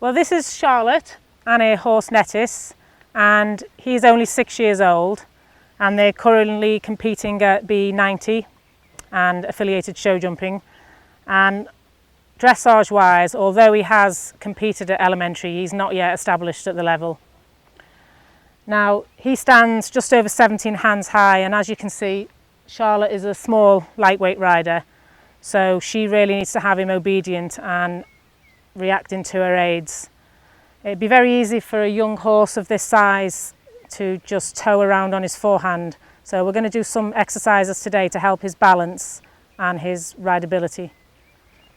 Well, this is Charlotte and a horse Nettis, and he's only 6 years old, and they're currently competing at B90 and affiliated show jumping. And dressage wise, although he has competed at elementary, he's not yet established at the level. Now he stands just over 17 hands high, and as you can see, Charlotte is a small lightweight rider, so she really needs to have him obedient and reacting to her aids. It'd be very easy for a young horse of this size to just toe around on his forehand, so we're going to do some exercises today to help his balance and his rideability.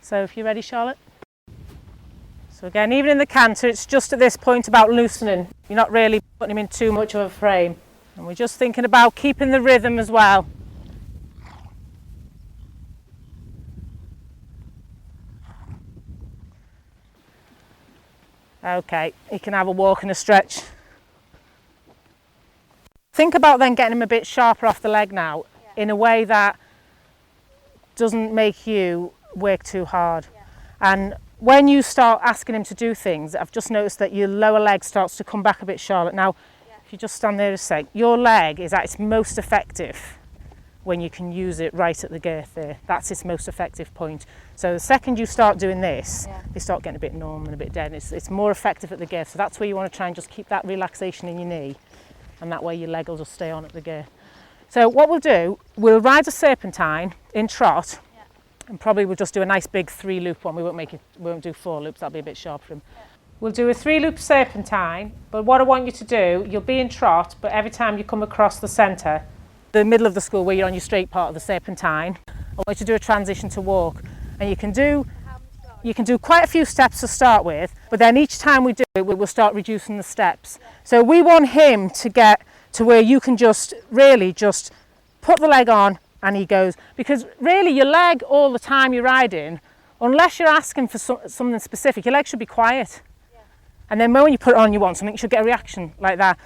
So if you're ready, Charlotte. So again, even in the canter, it's just at this point about loosening. You're not really putting him in too much of a frame. And we're just thinking about keeping the rhythm as well. Okay, he can have a walk and a stretch. Think about then getting him a bit sharper off the leg now, in a way that doesn't make you work too hard. And when you start asking him to do things, I've just noticed that your lower leg starts to come back a bit, Charlotte. Now, if you just stand there a sec, your leg is at its most effective when you can use it right at the girth there. That's its most effective point. So the second you start doing this, they start getting a bit numb and a bit dead. It's more effective at the girth. So that's where you want to try and just keep that relaxation in your knee, and that way your leg will just stay on at the girth. So what we'll do, we'll ride a serpentine in trot. And probably we'll just do a nice big 3-loop one. We won't do 4 loops, that'll be a bit sharp for him. We'll do a 3-loop serpentine, but what I want you to do, you'll be in trot, but every time you come across the centre, the middle of the school where you're on your straight part of the serpentine, I want you to do a transition to walk. And you can do quite a few steps to start with, but then each time we do it, we'll start reducing the steps. So we want him to get to where you can just really just put the leg on, and he goes, because really your leg all the time you're riding, unless you're asking for something specific, your leg should be quiet. Yeah. And then when you put it on, you want something, you should get a reaction like that.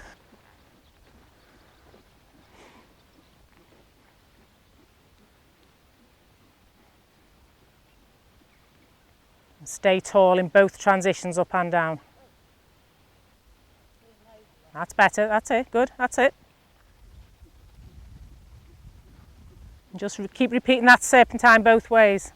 And stay tall in both transitions, up and down. That's better, that's it, good, that's it. Just keep repeating that serpentine both ways.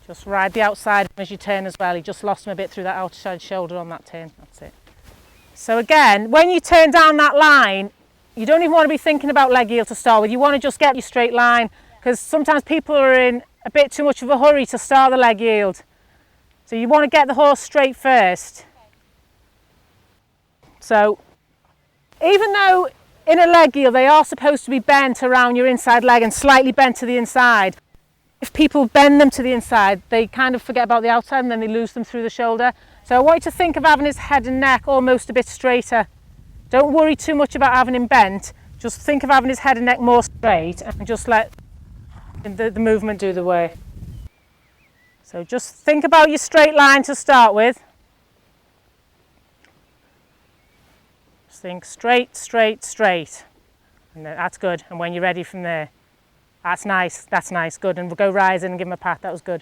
Just ride the outside as you turn as well. You just lost him a bit through that outside shoulder on that turn. That's it. So again, when you turn down that line, you don't even want to be thinking about leg yield to start with. You want to just get your straight line, because sometimes people are in a bit too much of a hurry to start the leg yield. So you want to get the horse straight first. So even though in a leg yield, they are supposed to be bent around your inside leg and slightly bent to the inside. If people bend them to the inside, they kind of forget about the outside and then they lose them through the shoulder. So I want you to think of having his head and neck almost a bit straighter. Don't worry too much about having him bent. Just think of having his head and neck more straight and just let the movement do the work. So just think about your straight line to start with. Think straight, straight, straight. And that's good. And when you're ready from there, that's nice, good. And we'll go rising and give him a pat, that was good.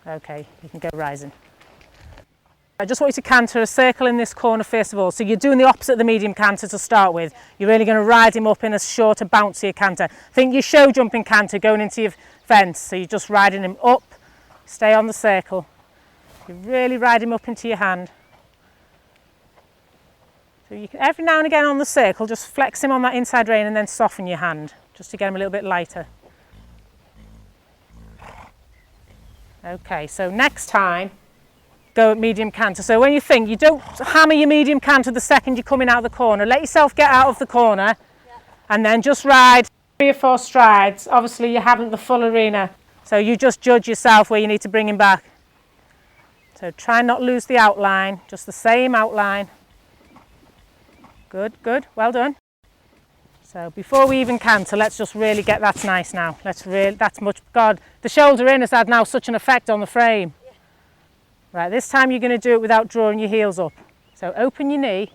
Okay, you can go rising. I just want you to canter a circle in this corner first of all. So you're doing the opposite of the medium canter to start with. You're really going to ride him up in a shorter, bouncier canter. Think your show jumping canter going into your fence. So you're just riding him up, stay on the circle. You really ride him up into your hand. So you can, every now and again on the circle, just flex him on that inside rein and then soften your hand, just to get him a little bit lighter. Okay, so next time, go at medium canter. So when you think, you don't hammer your medium canter the second you're coming out of the corner. Let yourself get out of the corner, and then just ride 3 or 4 strides. Obviously you haven't the full arena, so you just judge yourself where you need to bring him back. So try not lose the outline, just the same outline. Good, good, well done. So before we even canter, let's just really get that nice now. That's much, God, the shoulder in has had now such an effect on the frame. Yeah. Right, this time you're going to do it without drawing your heels up. So open your knee.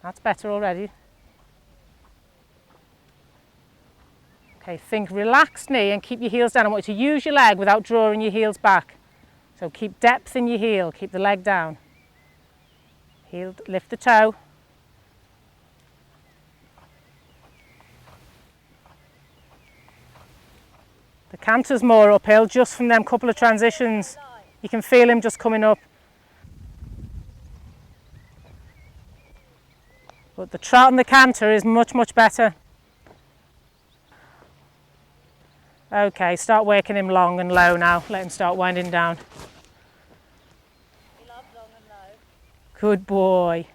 That's better already. Okay, think relaxed knee and keep your heels down. I want you to use your leg without drawing your heels back. So keep depth in your heel, keep the leg down. Heel, lift the toe. The canter's more uphill just from them couple of transitions. You can feel him just coming up. But the trot and the canter is much, much better. Okay, start working him long and low now. Let him start winding down. He loves long and low. Good boy.